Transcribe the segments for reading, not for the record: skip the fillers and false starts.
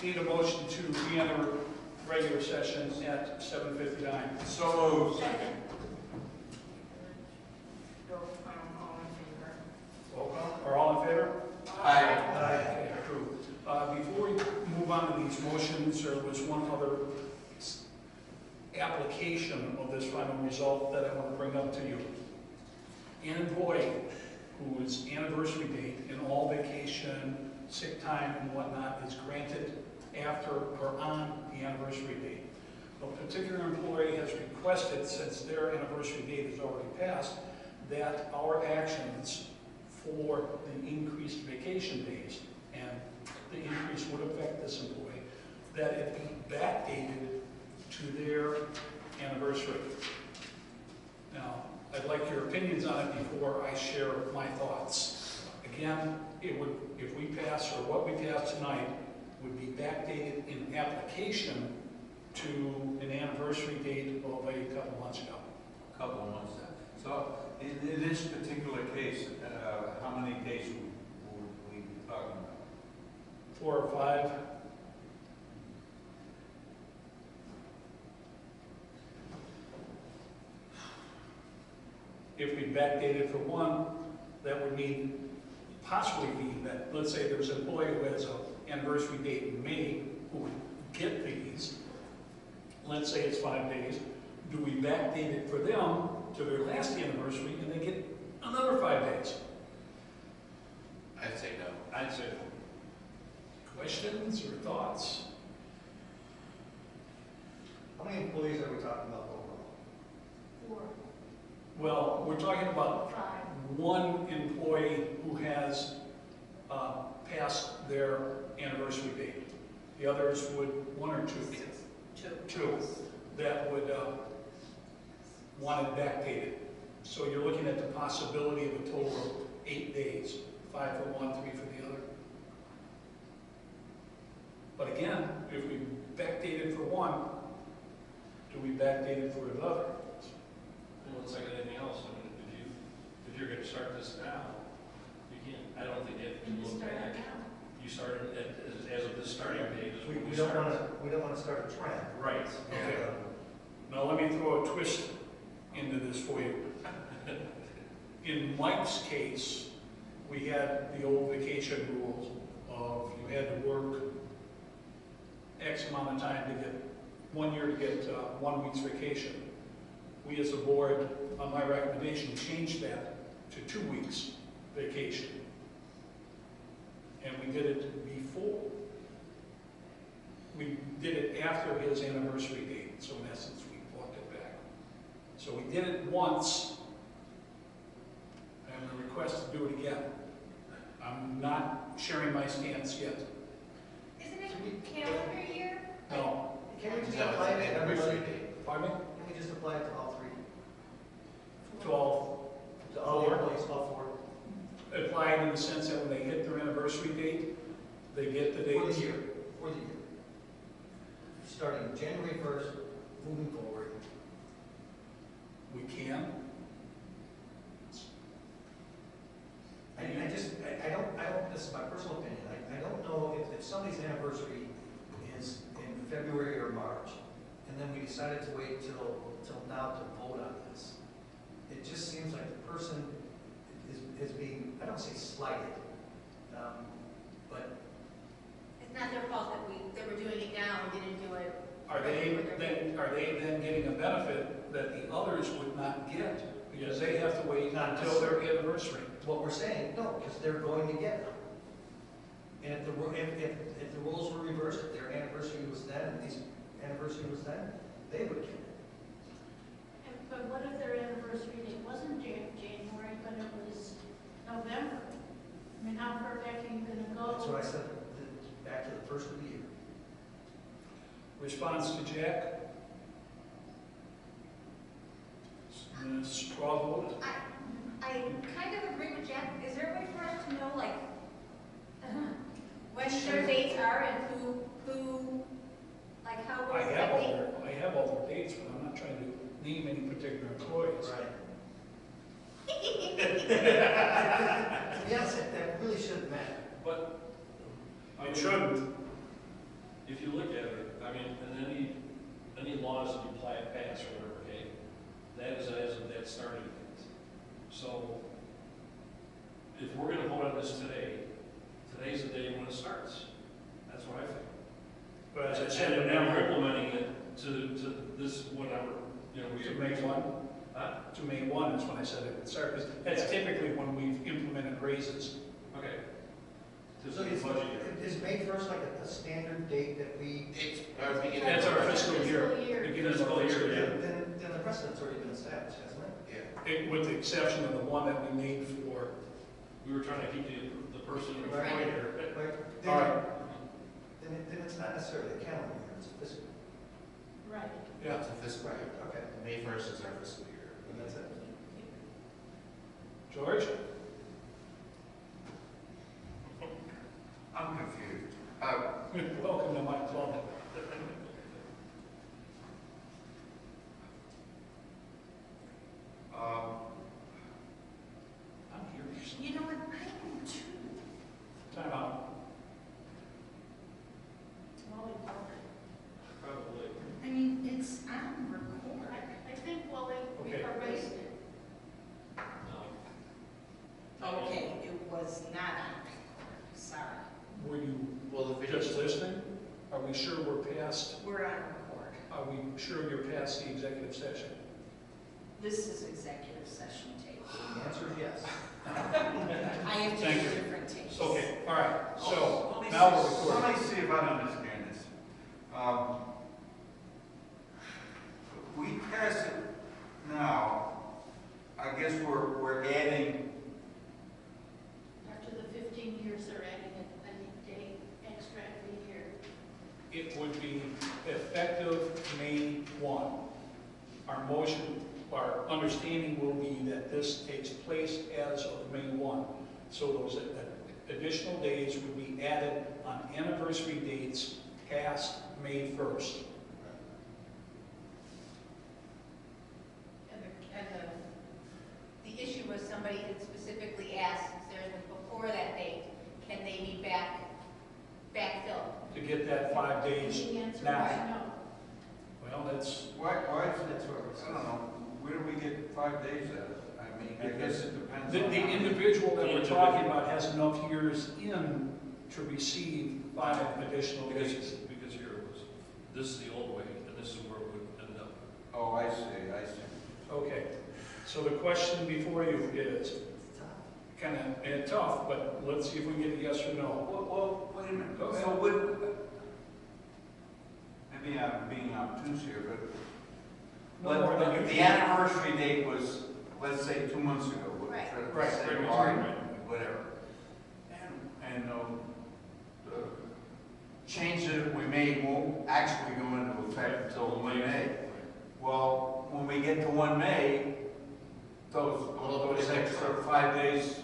Need a motion to re-enter regular session at 7:59. So moved. Second. Roll call, or all in favor? Aye. Okay, approved. Before we move on to these motions, there was one other application of this final result that I want to bring up to you. An employee whose anniversary date and all vacation, sick time and whatnot is granted after or on the anniversary date. A particular employee has requested, since their anniversary date is already passed, that our actions for the increased vacation days, and the increase would affect this employee, that it be backdated to their anniversary. Now, I'd like your opinions on it before I share my thoughts. Again, it would, if we pass, or what we pass tonight, would be backdated in application to an anniversary date of a couple months ago. A couple of months. So, in this particular case, how many days would we be talking about? 4 or 5. If we backdated for one, that would mean, possibly mean that, let's say there's an employee who has an anniversary date in May who would get these, let's say it's 5 days, do we backdate it for them to their last anniversary and they get another 5 days? I'd say no. I'd say no. Questions or thoughts? How many employees are we talking about overall? 4, Well, we're talking about 5. one employee who has passed their anniversary date. The others would, 1 or 2? 2, that would want it backdated. So you're looking at the possibility of a total of 8 days, 5 for one, 3 for the other. But again, if we backdated for one, do we backdate it for the other? Well, it's like anything else. I mean, if you're going to start this now, you can't. I don't think you can look back. You started as of this starting date. Is when We don't want to start a trend. Right. Okay. Now let me throw a twist into this for you. In Mike's case, we had the old vacation rules of you had to work X amount of time to get 1 year to get 1 week's vacation. We as a board, on my recommendation, changed that to 2 weeks vacation. And we did it before. We did it after his anniversary date, so in essence, we walked it back. So we did it once. I'm going to request to do it again. I'm not sharing my stance yet. Isn't it calendar year? No. Can we just No, apply it's it an to everybody? anniversary date. Pardon me? Can we just apply it to all 3? To all, To all the employees, all 4? applied in the sense that when they hit their anniversary date, they get the For date. the year. For the year. Starting January 1st, moving forward. We can. I don't, this is my personal opinion, I don't know if somebody's anniversary is in February or March, and then we decided to wait till now to vote on this. It just seems like the person is being, I don't say slighted, but. It's not their fault that they were doing it now and didn't do it. Are they then getting a benefit that the others would not get because they have to wait Not until their anniversary? What we're saying, no, because they're going to get them. And if the roles were reversed, if their anniversary was then, and his anniversary was then, they would get it. But what if their anniversary date wasn't January, but it was November? I mean, how far back are you gonna go? That's what I said, back to the first of the year. Response to Jack? Straw vote? I kind of agree with Jack. Is there a way for us to know, like, when their dates are and who, like, how we're expecting? I have all their dates, but I'm not trying to name any particular employees. Right. To be honest, that really shouldn't matter. But it shouldn't. if you look at it, I mean, and any laws that you pass or whatever, okay, that is as of that starting date. So, if we're gonna vote on this today, today's the day when it starts. That's what I think. But as I said, And then we're implementing it to this, whatever, you know, we to agree May 1, Huh? to May 1 is when I said it would start, because that's typically when we've implemented raises. Okay. To So the budget year. is May 1st like a standard date that we, It's our beginning. That's our of- fiscal year. Beginning of Fiscal our fiscal year, year. then the precedent's already been established, hasn't it? Yeah. With the exception of the one that we made for, We were trying to keep the person in the Right. point here. Right. all right, Then it's not necessarily a calendar year, it's a fiscal. Right. yeah. It's a fiscal year. Okay, May 1st is our fiscal year. and that's it. George? I'm confused. Welcome to my club. I'm here. You know what, I am too. Time out. Well, Probably. I mean, it's on record. I think, well, we Okay. erased it. No. Okay, it was not on record, sorry. Were you Well, the video. just listening? Are we sure we're past, We're on record. are we sure you're past the executive session? This is executive session tape. The answer is yes. I have Thank two you. different tapes. Okay, all right, so Let me now see- we're recording. Let me see if I understand this. We pass it now, I guess we're adding, After the 15 years, they're adding a day extra every year. It would be effective May 1. Our motion, our understanding will be that this takes place as of May 1. So those additional days would be added on anniversary dates past May 1st. And the issue was somebody had specifically asked, Sarah, before that date, can they be backfilled? To get that 5 days. The answer now. is no. Well, that's, why is That's it, where we're. I don't know, where do we get 5 days out of it? I mean, I guess it depends the on. individual that we're talking about has enough years in to receive 5 additional Because, days. because here it was, this is the old way, and this is where it would end up. Oh, I see. Okay, so the question before you is It's tough. kind of tough, but let's see if we can get a yes or no. Well, wait a minute. Go ahead. So would, maybe I'm being obtuse here, but No more than the usual. anniversary date was, let's say, 2 months ago. Right. For Right, sake pretty of much, argument, whatever. And the changes that we made won't actually go into effect until 1 May. Well, when we get to 1 May, those extra 5 days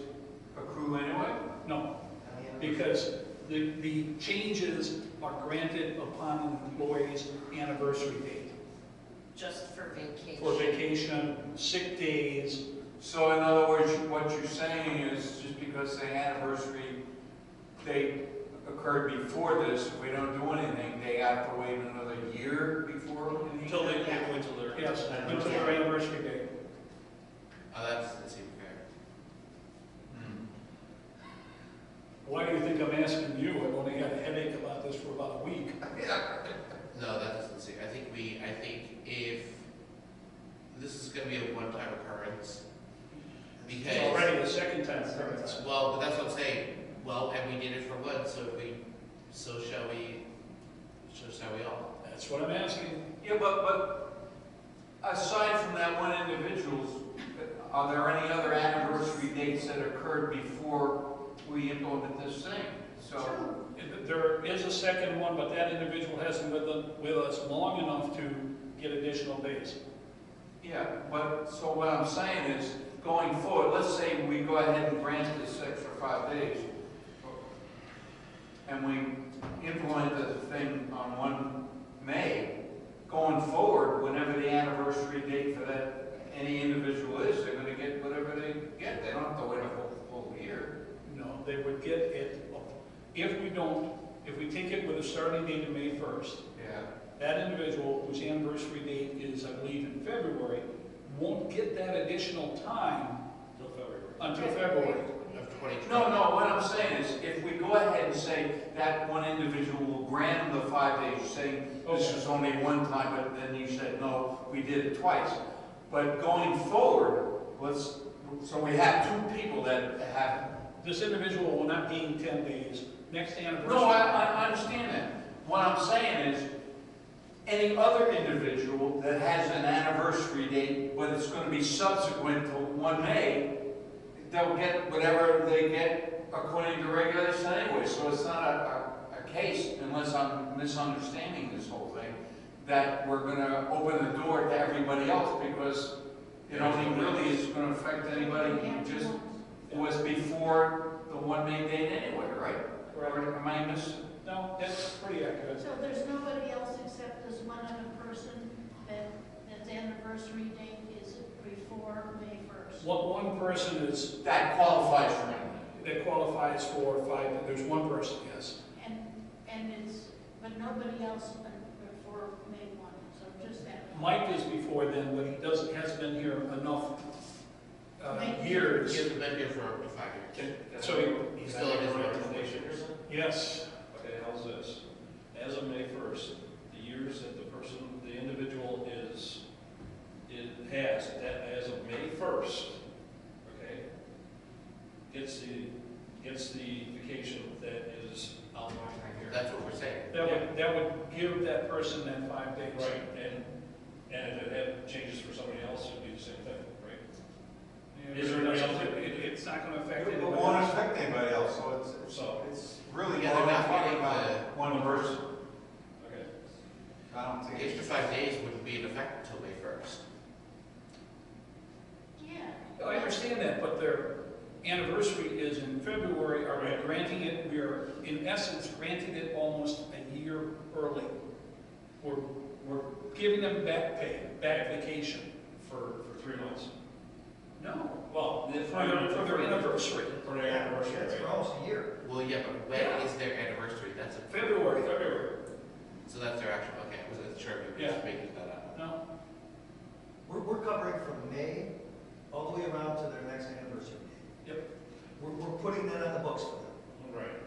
accrue anyway? No, And the anniversary- because the changes are granted upon an employee's anniversary date. Just for vacation. For vacation, sick days, So in other words, what you're saying is just because the anniversary date occurred before this, if we don't do anything, they have to wait another year before anything? Until they, until they're. yes, until their anniversary date. That seems fair. Hmm. Why do you think I'm asking you? I've only had a headache about this for about a week. No, that doesn't seem, I think if this is gonna be a one-time occurrence, It's because, already the second time occurrence. well, but that's what I'm saying, well, and we did it for one, so shall we all? That's what I'm asking. Yeah, but aside from that one individual's, are there any other anniversary dates that occurred before we implement this thing? So, There is a second one, but that individual hasn't been with us long enough to get additional days. yeah, but, so what I'm saying is, going forward, let's say we go ahead and grant this extra 5 days, and we implement the thing on 1 May, going forward, whenever the anniversary date for that, any individual is, they're gonna get whatever they get. They don't have to wait a whole year. No, they would get it, if we don't if we take it with a starting date of May 1st, Yeah. that individual whose anniversary date is, I believe, in February, won't get that additional time Till February. until February. Of 2020. No, what I'm saying is, if we go ahead and say that one individual will grant them the 5 days, saying this Okay. was only one time, but then you said, no, we did it twice. But going forward, so we have two people that have. This individual will not gain 10 days. Next anniversary. No, I understand that. What I'm saying is, any other individual that has an anniversary date, but it's gonna be subsequent to 1 May, they'll get whatever they get according to regulation anyway. So it's not a case, unless I'm misunderstanding this whole thing, that we're gonna open the door to everybody else, because it only really is gonna affect anybody who just was before the 1 May date anyway, right? Or am I missing? No, that's pretty accurate. So there's nobody else except this one other person that's anniversary date is before May 1st? One person is, That qualifies for me. that qualifies for 5, there's one person, yes. And it's, but nobody else before May 1, so just that. Mike is before then, but he hasn't been here enough years. He hasn't been here for up to 5 years. So He's still in his recommendation or something? yes, Okay, how's this? As of May 1st, the years that the individual has, that as of May 1st, okay, gets the vacation that is outlined right here. That's what we're saying. that would give that person that 5 days. Right, and if it had changes for somebody else, it'd be the same thing, right? Yeah, Is there anybody else? It's not gonna affect It anybody won't else. affect anybody else, so So, it's really Yeah, more they're not talking getting about the- one person. okay. I don't think The extra 5 days wouldn't be in effect until May 1st. Yeah. I understand that, but their anniversary is in February. Are we Right. granting it? We are, in essence, granting it almost a year early. We're giving them back pay, back vacation. For 3 months. No, Well, for their anniversary, For their anniversary, That's for right? almost a year. Well, yeah, but when Yeah. is their anniversary? That's a, February. so that's their actual, okay, I wasn't sure if you were just making that up. No, We're covering from May all the way around to their next anniversary date. Yep. We're putting that on the books for them. Right.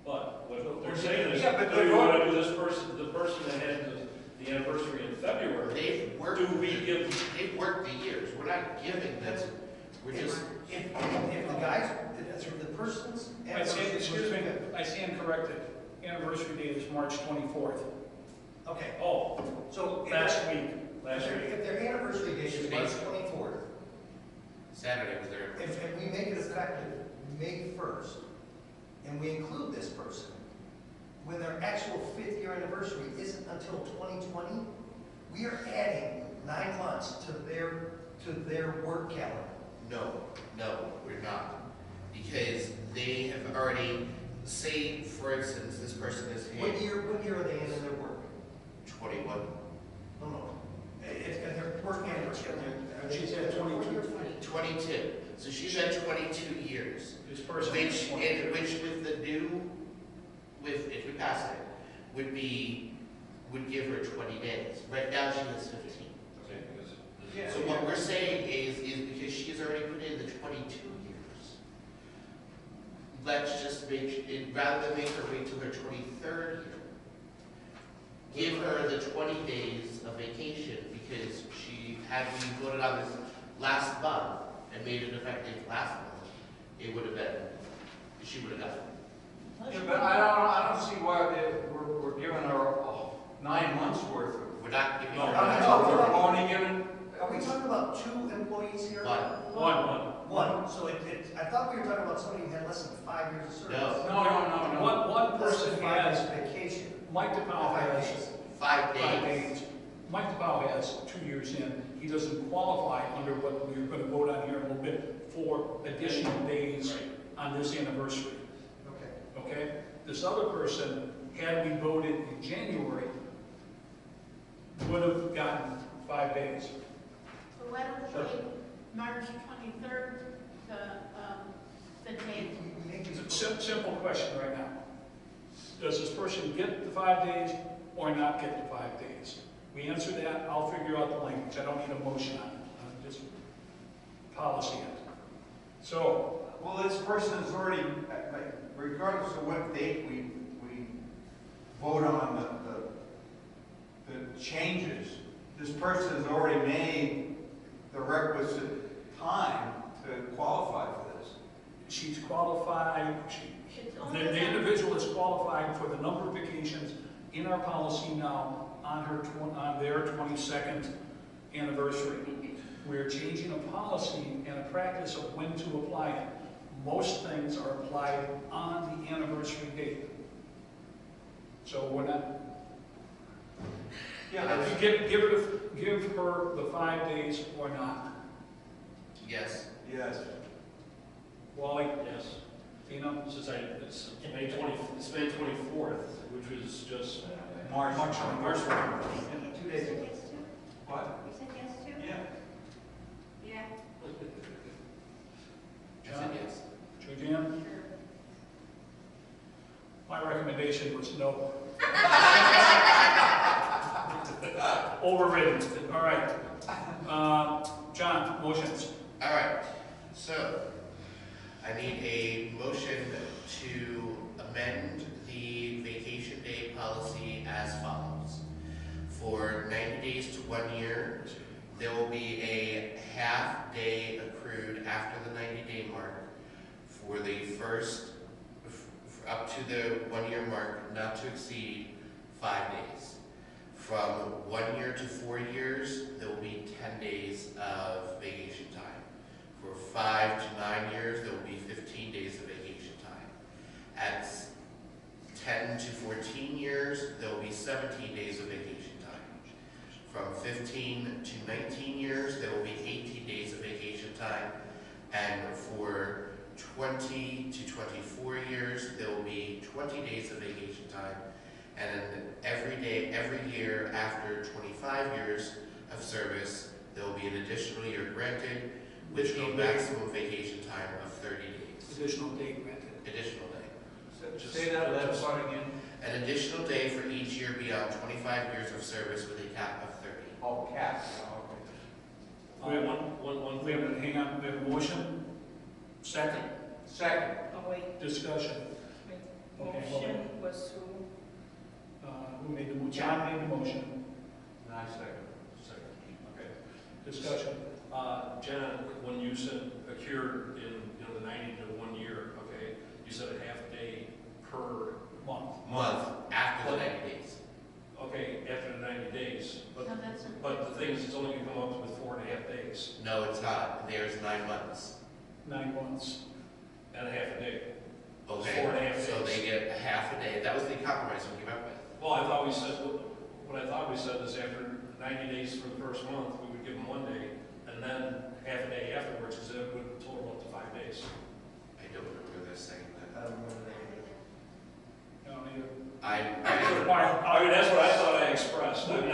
But what they're saying is, Yeah, but do they're you going- want to do this person, the person that had the anniversary in February, They've worked, do we give, they've worked the years. We're not giving them, we're just, If the guys, if the person's I stand, anniversary. excuse me, I stand corrected. Anniversary date is March 24th. Okay, Oh, so if last their- week. if their anniversary date is March 24th, Saturday was their, if we make it effective May 1st, and we include this person, when their actual 5th year anniversary isn't until 2020, we are adding 9 months to their work calendar. no, we're not. Because they have already, say, for instance, this person is What here, year are they in their work? 21, No. It's their work anniversary. She's at 22. 22. So she's at 22 years. This person. Which, is 22. which with the new, if we pass it, would give her 20 days. Right now she has 15. okay, because. Yeah. So what we're saying is because she's already put in the 22 years, let's just make, rather than make her wait till her 23rd year, give her the 20 days of vacation, because had we voted on this last month and made it effective last month, it would have been, she would have gotten it. Yeah, but I don't see why we're giving her 9 months worth of. We're not giving No, her. we're only giving. Are we talking about 2 employees here? One. One, so I thought we were talking about somebody who had less than 5 years of service. No. One person Less has, than 5 years vacation. Mike DePau 5 has days. 5 5 days. days. Mike DePau has 2 years in. He doesn't qualify under what we're going to vote on here in a little bit for additional days on this anniversary. Okay. Okay? This other person, had we voted in January, would have gotten 5 days. So why don't we make March 23rd the date? We make these. Simple question right now. does this person get the 5 days or not get the 5 days? We answer that, I'll figure out the language, I don't need a motion on it, just policy it. So, Well, this person is already, regardless of what date we vote on the changes, this person has already made the requisite time to qualify for this. she's qualified, the individual is qualified for the number of vacations in our policy now on their 22nd anniversary. We're changing a policy and a practice of when to apply it. Most things are applied on the anniversary date. So we're not, give her the 5 days or not. Yes. Yes. Wally, Yes. Tina? Since it's May 24th, which was just March. March. 2 days You ago. said yes to? What? You said yes to? Yeah. Yeah. I said yes. Julianne? Sure. My recommendation was no. Overridden. All right. John, motions. All right, so I need a motion to amend the vacation day policy as follows. For 90 days to 1 year, there will be a half day accrued after the 90-day mark for the first, up to the 1 year mark, not to exceed 5 days. From 1 year to 4 years, there will be 10 days of vacation time. For 5 to 9 years, there will be 15 days of vacation time. At 10 to 14 years, there will be 17 days of vacation time. From 15 to 19 years, there will be 18 days of vacation time. And for 20 to 24 years, there will be 20 days of vacation time. And every year after 25 years of service, there will be an additional year granted with a maximum vacation time of 30 days. Additional date granted. Additional day. Say that last part again. An additional day for each year beyond 25 years of service with a cap of 30. Oh, cap. Oh, okay. one We have thing. a, hang on, we have a motion. Second, Second. Oh, wait, discussion. Okay, hold on. motion was who? Who made the motion? John made the motion. Nice second. Okay. Discussion. John, when you said occurred in, the 90 to 1 year, okay, you said a half day per Month. Month after the 90 days. okay, after the 90 days. But, No, that's a- but the thing is, it's only gonna come up with 4.5 days No, it's not. There's 9 months. 9 months. and a half a day. Okay, 4.5 so days. they get a half a day. That was the compromise we came up with. Well, I thought we said, what I thought we said is after 90 days for the first month, we would give them 1 day, and then half a day afterwards, because it would total up to 5 days. I don't remember this saying I that. don't remember that. I don't either. I mean, that's what I thought I expressed. I'm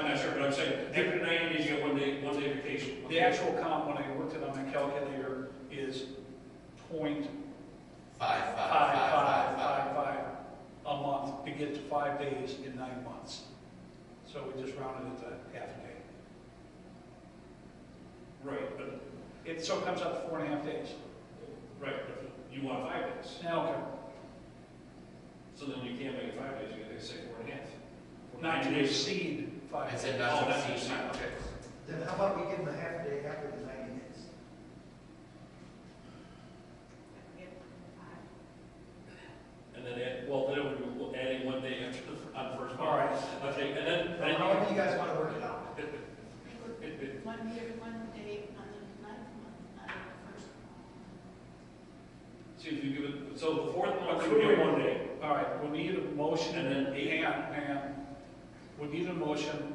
not sure, but I'm saying, after 90 days, you get 1 day vacation. The actual count, when I worked it on my calculator, is 0.5555 5. a month to get to 5 days in 9 months. So we just rounded it to half a day. Right, but, So it comes up to 4.5 days. right, but you want 5 days. Now, okay. So then you can't make it 5 days, you gotta say 4.5. Not to exceed 5 I days. said Oh, not to that's exceed. what okay. Then how about we give them a half a day after the 90 days? And then add, well, then it would be adding 1 day after on the first month. All right. Okay, and then. However you guys want to work it out. One year, 1 day on the 9th month, not on the first. See, if you give it, so the fourth month, you get 1 day. All right, we need a motion, And then hang on. We need a motion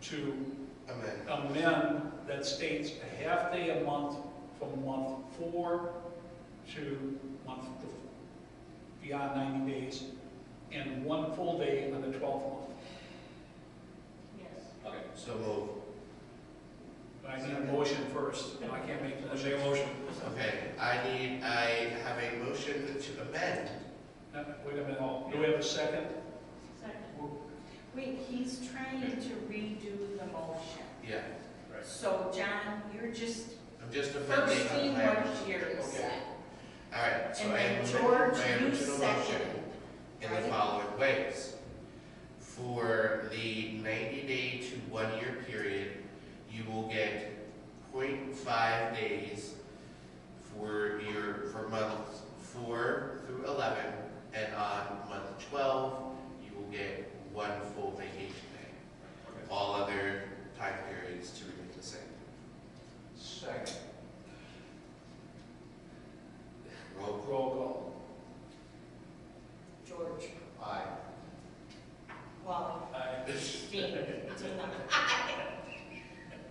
to Amen. amend that states a half day a month from month 4 to month beyond 90 days, and 1 full day on the 12th month. Yes. Okay. So move. But I need a motion first, and I can't make the Let's make a motion. Okay, I have a motion to amend Wait a minute, do we have a second? Second. Wait, he's trying to redo the motion. Yeah, So, John, you're just I'm just amending firsting my, what Jerry Okay. said. all right, so And I then amended George, my you original motion seconded. in the right? following ways. For the 90-day to 1-year period, you will get 0.5 days for months 4 through 11, and on month 12, you will get 1 full vacation day. All other time periods to remain the same. Second. Roll call. Roll call. George, Aye. Wally, Aye. Dean,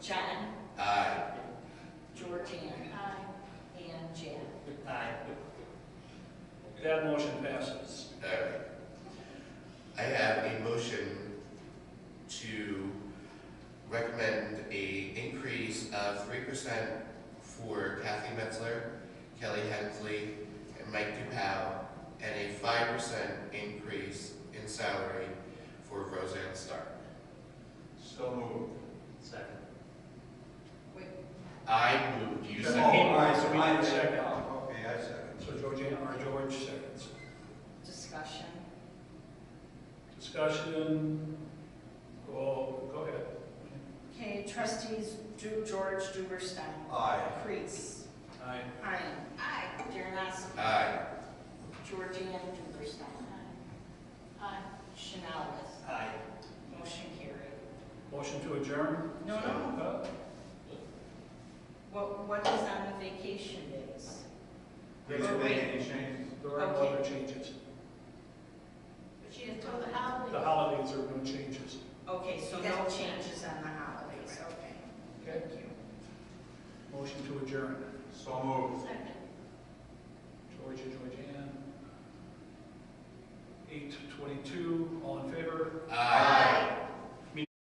John, Aye. Georgianne, Aye. and Jan. Aye. That motion passes. All right. I have a motion to recommend a increase of 3% for Kathy Metzler, Kelly Hensley, and Mike DuPau, and a 5% increase in salary for Roseanne Stark. So moved. Second. Wait, I moved, you Oh, second. all right, so we need a second. Okay, I second. So Georgiana, or George seconds. discussion. Discussion, go ahead. Okay, trustees George Duberstein. Aye. Crease. Aye. Hein. Aye. Darrenowski. Aye. Georgianne Duberstein. Aye. Chanellis. Aye. Motion carried. Motion to adjourn? No. Uh, What is on the vacation days? We didn't make any changes. There are no Okay. other changes. But she didn't So tell the the holidays. The holidays are no changes. Okay, so no That's- changes on the holidays, okay. Okay. Thank you. Motion to adjourn. So moved. Second. Georgianne. 8:22, all in favor? Aye.